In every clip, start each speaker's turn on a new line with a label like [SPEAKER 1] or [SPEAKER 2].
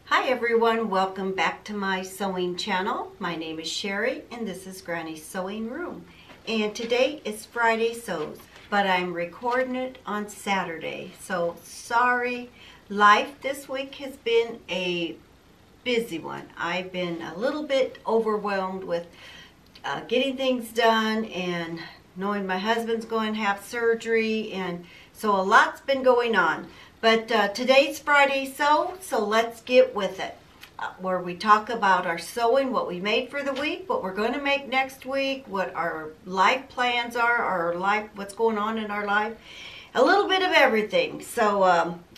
[SPEAKER 1] Hi everyone, welcome back to my sewing channel. My name is Sherry and this is Granny's Sewing Room. And today is Friday Sews, but I'm recording it on Saturday. So sorry, life this week has been a busy one. I've been a little bit overwhelmed with getting things done and knowing my husband's going to have surgery, and so a lot's been going on. But today's Friday Sew, so let's get with it. Where we talk about our sewing, what we made for the week, what we're going to make next week, what our life plans are, our life, what's going on in our life. A little bit of everything. So,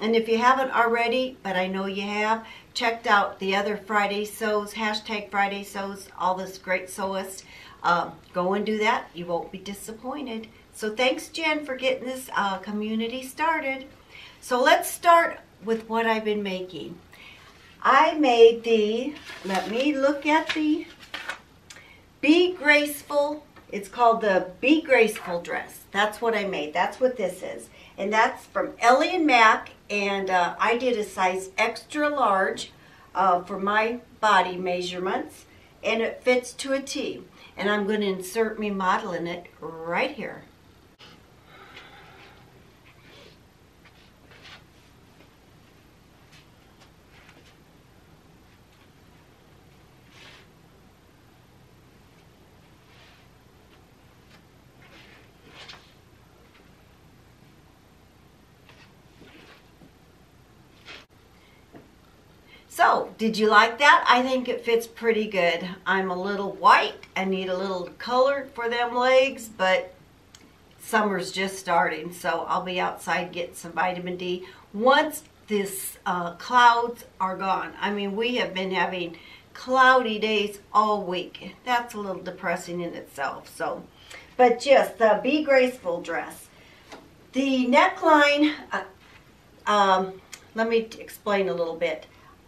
[SPEAKER 1] and if you haven't already, but I know you have, checked out the other Friday Sews, hashtag Friday Sews, all this great sewists. Go and do that. You won't be disappointed. So thanks, Jen, for getting this community started. So let's start with what I've been making. I made the, let me look at the Be Graceful. It's called the Be Graceful Dress. That's what I made. That's what this is. And that's from Ellie Mac. And I did a size extra large for my body measurements. And it fits to a T. And I'm going to insert me model in it right here. So, did you like that? I think it fits pretty good. I'm a little white. I need a little color for them legs, but summer's just starting, so I'll be outside getting some vitamin D once this clouds are gone. I mean, we have been having cloudy days all week. That's a little depressing in itself. So, but just the Be Graceful Dress. The neckline, let me explain a little bit.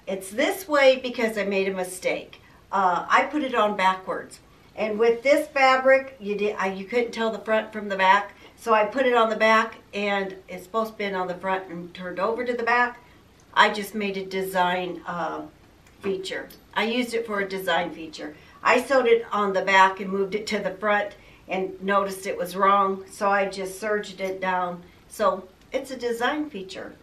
[SPEAKER 1] It's this way because I made a mistake. I put it on backwards. And with this fabric, you couldn't tell the front from the back. So I put it on the back, and it's supposed to be on the front and turned over to the back. I just made a design feature. I used it for a design feature. I sewed it on the back and moved it to the front and noticed it was wrong. So I just serged it down. So it's a design feature.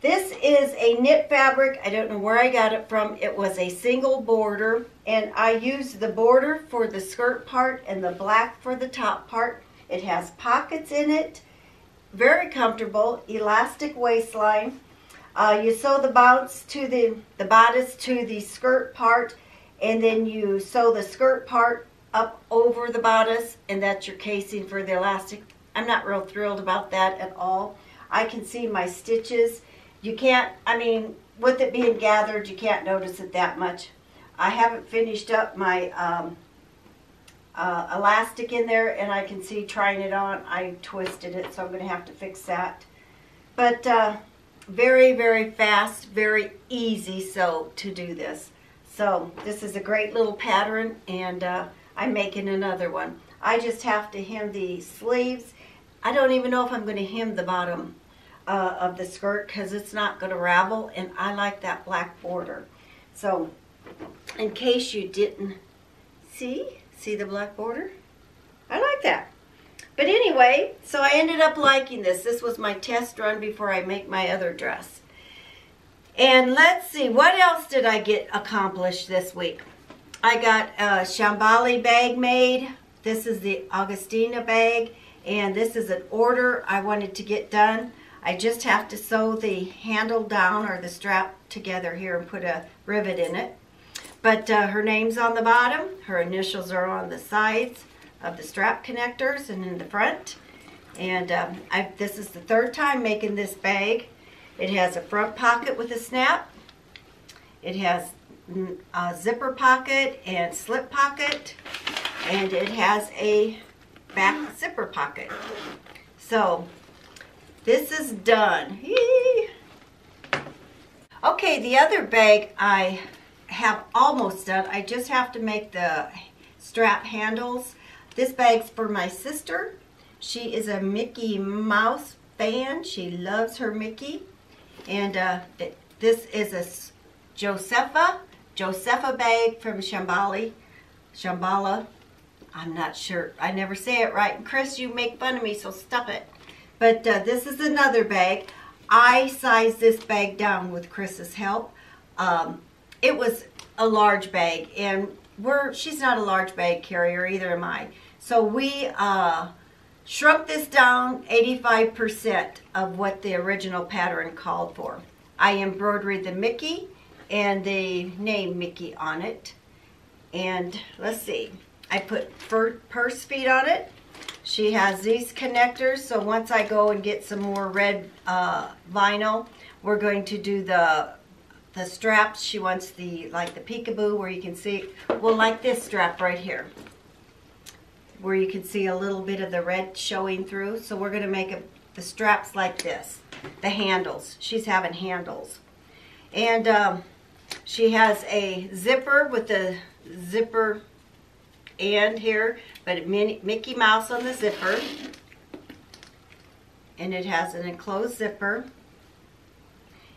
[SPEAKER 1] This is a knit fabric. I don't know where I got it from. It was a single border, and I used the border for the skirt part and the black for the top part. It has pockets in it, very comfortable, elastic waistline. You sew the bounce to the bodice to the skirt part, and then you sew the skirt part up over the bodice, and that's your casing for the elastic. I'm not real thrilled about that at all. I can see my stitches. You can't, I mean, with it being gathered, you can't notice it that much. I haven't finished up my elastic in there, and I can see trying it on, I twisted it, so I'm going to have to fix that. But very, very fast, very easy sew to do this. So this is a great little pattern, and I'm making another one. I just have to hem the sleeves. I don't even know if I'm going to hem the bottom of the skirt because it's not going to ravel, and I like that black border. So in case you didn't see the black border, I like that. But anyway, so I ended up liking this. This was my test run before I make my other dress. And let's see, what else did I get accomplished this week? I got a Shambali bag made. This is the Agustina bag, and this is an order I wanted to get done. I just have to sew the handle down, or the strap together here, and put a rivet in it. But her name's on the bottom. Her initials are on the sides of the strap connectors and in the front. And this is the third time making this bag. It has a front pocket with a snap. It has a zipper pocket and slip pocket. And it has a back zipper pocket. So this is done. Yee. Okay, the other bag I have almost done. I just have to make the strap handles. This bag's for my sister. She is a Mickey Mouse fan. She loves her Mickey. And this is a Josefa Bag from Shamballa. I'm not sure. I never say it right. And Chris, you make fun of me, so stop it. But this is another bag. I sized this bag down with Chris's help. It was a large bag, and she's not a large bag carrier, either am I. So we shrunk this down 85% of what the original pattern called for. I embroidered the Mickey and the name Mickey on it. And let's see, I put purse feet on it. She has these connectors, so once I go and get some more red vinyl, we're going to do the straps. She wants like the peekaboo where you can see, well, like this strap right here, where you can see a little bit of the red showing through. So we're going to make the straps like this, the handles. She's having handles. And she has a zipper with the zipper end here, but Mickey Mouse on the zipper. And it has an enclosed zipper.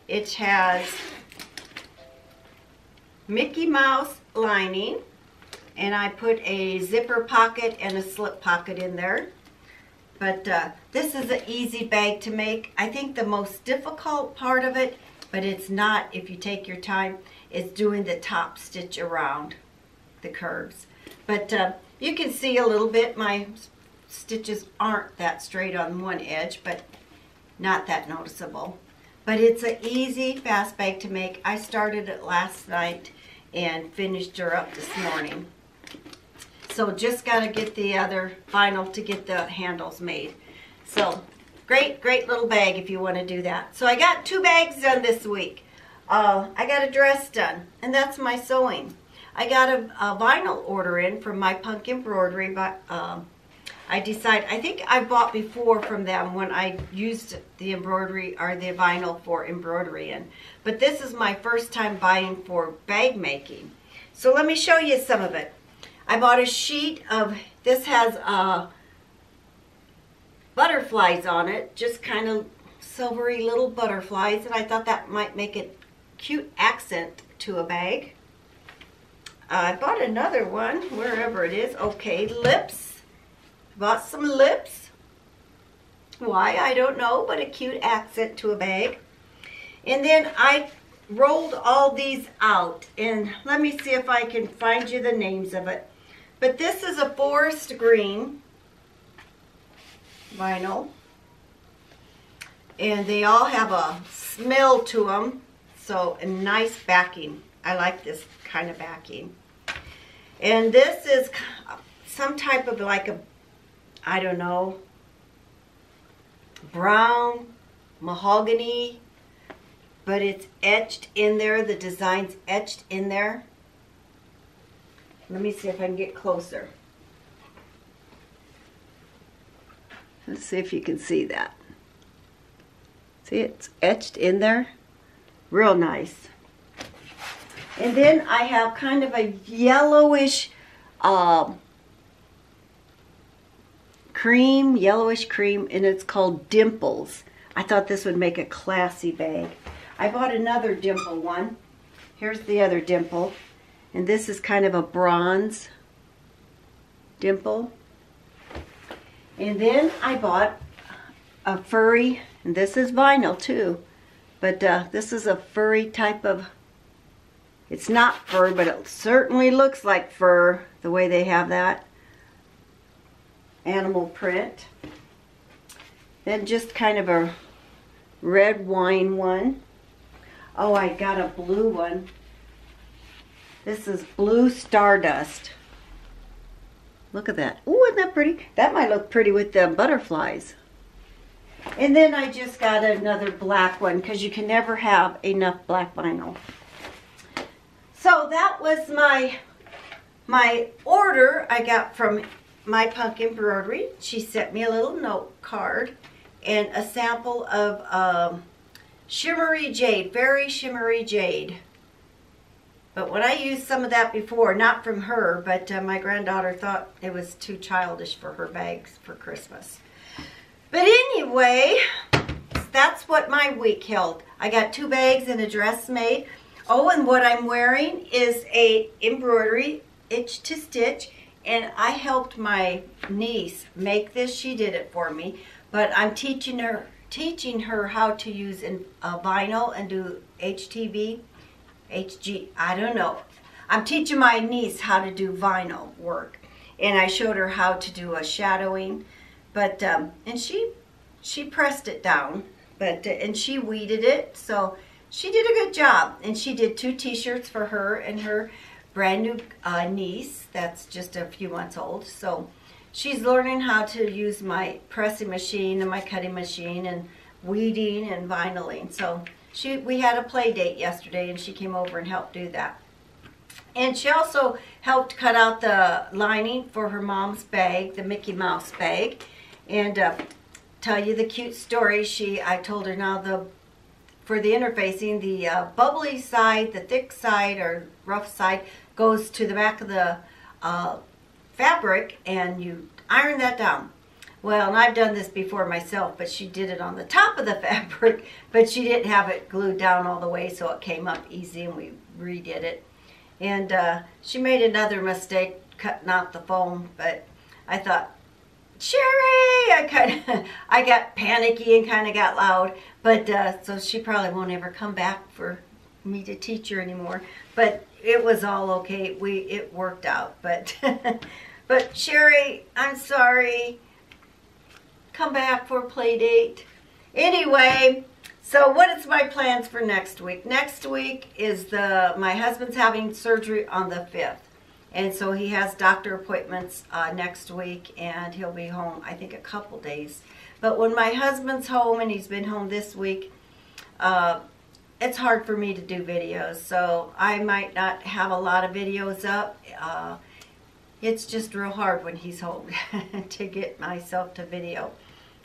[SPEAKER 1] It has Mickey Mouse lining, and I put a zipper pocket and a slip pocket in there. But this is an easy bag to make. I think the most difficult part of it, but it's not if you take your time, is doing the top stitch around the curves. But you can see a little bit, my stitches aren't that straight on one edge, but not that noticeable. But it's an easy, fast bag to make. I started it last night and finished her up this morning. So just got to get the other vinyl to get the handles made. So great little bag if you want to do that. So I got 2 bags done this week. I got a dress done, and that's my sewing. I got a vinyl order in from Mypunkbroidery, but I think I bought before from them when I used the embroidery or the vinyl for embroidery in. But this is my first time buying for bag making. So let me show you some of it. I bought a sheet of, this has butterflies on it, just kind of silvery little butterflies, and I thought that might make a cute accent to a bag. I bought another one, wherever it is. Okay, lips. Bought some lips. Why, I don't know, but a cute accent to a bag. And then I rolled all these out, and let me see if I can find you the names of it. But this is a forest green vinyl, and they all have a smell to them, so a nice backing. I like this kind of backing. And this is some type of like a, I don't know, brown mahogany, but it's etched in there. The design's etched in there. Let me see if I can get closer. Let's see if you can see that. See, it's etched in there. Real nice. And then I have kind of a yellowish cream, and it's called Dimples. I thought this would make a classy bag. I bought another dimple one. Here's the other dimple. And this is kind of a bronze dimple. And then I bought a furry, and this is vinyl too, but this is a furry type of, it's not fur, but it certainly looks like fur, the way they have that animal print. Then just kind of a red wine one. Oh, I got a blue one. This is blue stardust. Look at that. Ooh, isn't that pretty? That might look pretty with the butterflies. And then I just got another black one because you can never have enough black vinyl. So that was my order I got from Mypunkbroidery. She sent me a little note card and a sample of shimmery jade, very shimmery jade. But when I used some of that before, not from her, but my granddaughter thought it was too childish for her bags for Christmas. But anyway, that's what my week held. I got 2 bags and a dress made. Oh, and what I'm wearing is a embroidery itch to stitch, and I helped my niece make this. She did it for me, but I'm teaching her how to use vinyl and do I don't know. I'm teaching my niece how to do vinyl work, and I showed her how to do a shadowing, but and she pressed it down, but and she weeded it, so she did a good job. And she did 2 t-shirts for her and her brand new niece that's just a few months old. So she's learning how to use my pressing machine and my cutting machine and weeding and vinyling. So we had a play date yesterday, and she came over and helped do that. And she also helped cut out the lining for her mom's bag, the Mickey Mouse bag. And tell you the cute story. I told her now for the interfacing, the bubbly side, the thick side or rough side goes to the back of the fabric, and you iron that down. Well, and I've done this before myself, but she did it on the top of the fabric, but she didn't have it glued down all the way, so it came up easy, and we redid it. And she made another mistake cutting out the foam, but I thought, Sherry, I got panicky and kind of got loud, but so she probably won't ever come back for me to teach her anymore. But it was all okay. It worked out, but but Sherry, I'm sorry. Come back for a play date. Anyway, so what is my plans for next week? Next week is my husband's having surgery on the 5th. And so he has doctor appointments next week, and he'll be home, I think, a couple days. But when my husband's home, and he's been home this week, it's hard for me to do videos. So I might not have a lot of videos up. It's just real hard when he's home to get myself to video.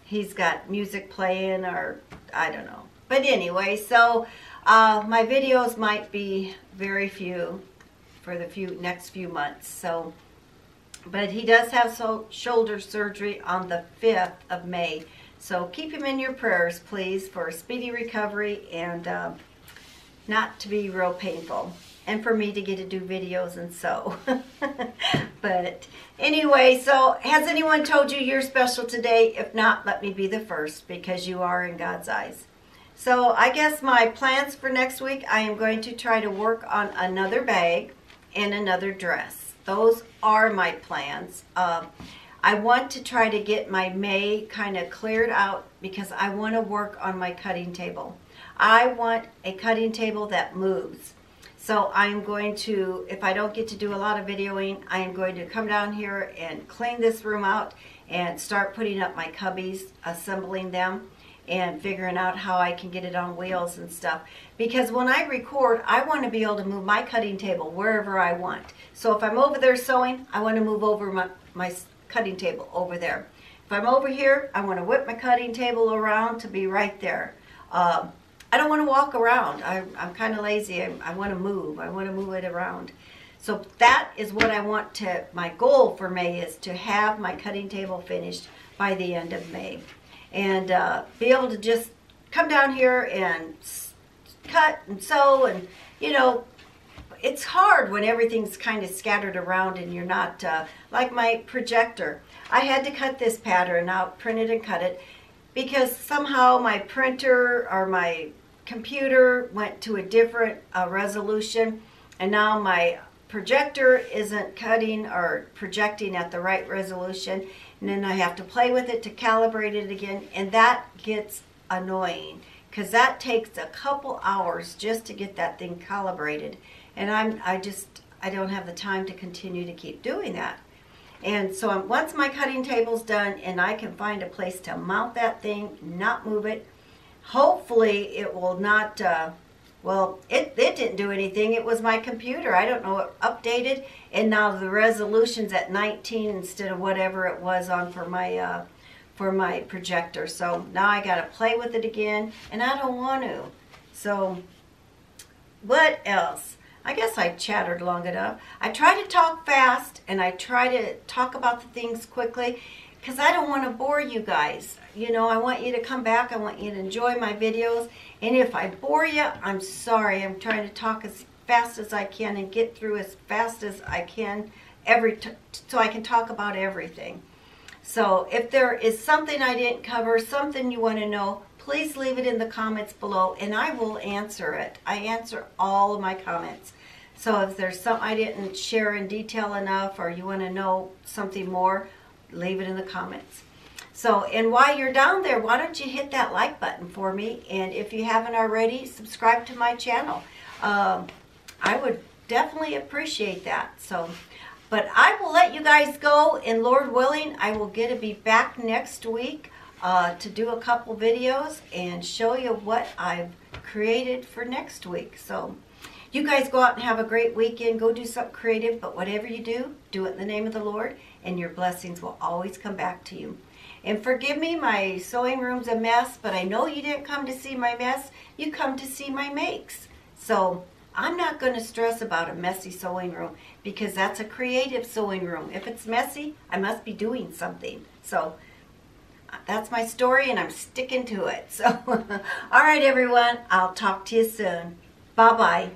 [SPEAKER 1] He's got music playing, or I don't know. But anyway, so my videos might be very few for the next few months. So, but he does have shoulder surgery on the 5th of May. So keep him in your prayers, please, for a speedy recovery and not to be real painful. And for me to get to do videos and sew. But anyway, so has anyone told you you're special today? If not, let me be the first, because you are in God's eyes. So I guess my plans for next week, I am going to try to work on another bag and another dress. Those are my plans. I want to try to get my May kind of cleared out, because I want to work on my cutting table. I want a cutting table that moves. So I'm going to, if I don't get to do a lot of videoing, I am going to come down here and clean this room out and start putting up my cubbies, assembling them, and figuring out how I can get it on wheels and stuff. Because when I record, I want to be able to move my cutting table wherever I want. So if I'm over there sewing, I want to move over my cutting table over there. If I'm over here, I want to whip my cutting table around to be right there. I don't want to walk around. I'm kind of lazy. I want to move. I want to move it around. So that is what I want to, my goal for May is to have my cutting table finished by the end of May. And be able to just come down here and cut and sew, and you know, it's hard when everything's kind of scattered around and you're not, like my projector. I had to cut this pattern out, print it and cut it, because somehow my printer or my computer went to a different resolution, and now my projector isn't cutting or projecting at the right resolution, and then I have to play with it to calibrate it again, and that gets annoying, because that takes a couple hours just to get that thing calibrated, and I don't have the time to continue to keep doing that. And so once my cutting table's done and I can find a place to mount that thing, not move it, hopefully it will not, well, it didn't do anything. It was my computer. I don't know, it updated, and now the resolution's at 19 instead of whatever it was on for my projector. So now I got to play with it again, and I don't want to. So what else? I guess I chattered long enough. I try to talk fast, and I try to talk about the things quickly, because I don't want to bore you guys. You know, I want you to come back. I want you to enjoy my videos. And if I bore you, I'm sorry. I'm trying to talk as fast as I can and get through as fast as I can so I can talk about everything. So if there is something I didn't cover, something you want to know, please leave it in the comments below and I will answer it. I answer all of my comments. So if there's something I didn't share in detail enough or you want to know something more, leave it in the comments. So, and while you're down there, why don't you hit that like button for me? And if you haven't already, subscribe to my channel. I would definitely appreciate that. So, but I will let you guys go, and Lord willing, I will get to be back next week to do a couple videos and show you what I've created for next week. So, you guys go out and have a great weekend. Go do something creative, but whatever you do, do it in the name of the Lord, and your blessings will always come back to you. And forgive me, my sewing room's a mess, but I know you didn't come to see my mess. You come to see my makes. So I'm not going to stress about a messy sewing room because that's a creative sewing room. If it's messy, I must be doing something. So that's my story, and I'm sticking to it. So, all right, everyone. I'll talk to you soon. Bye-bye.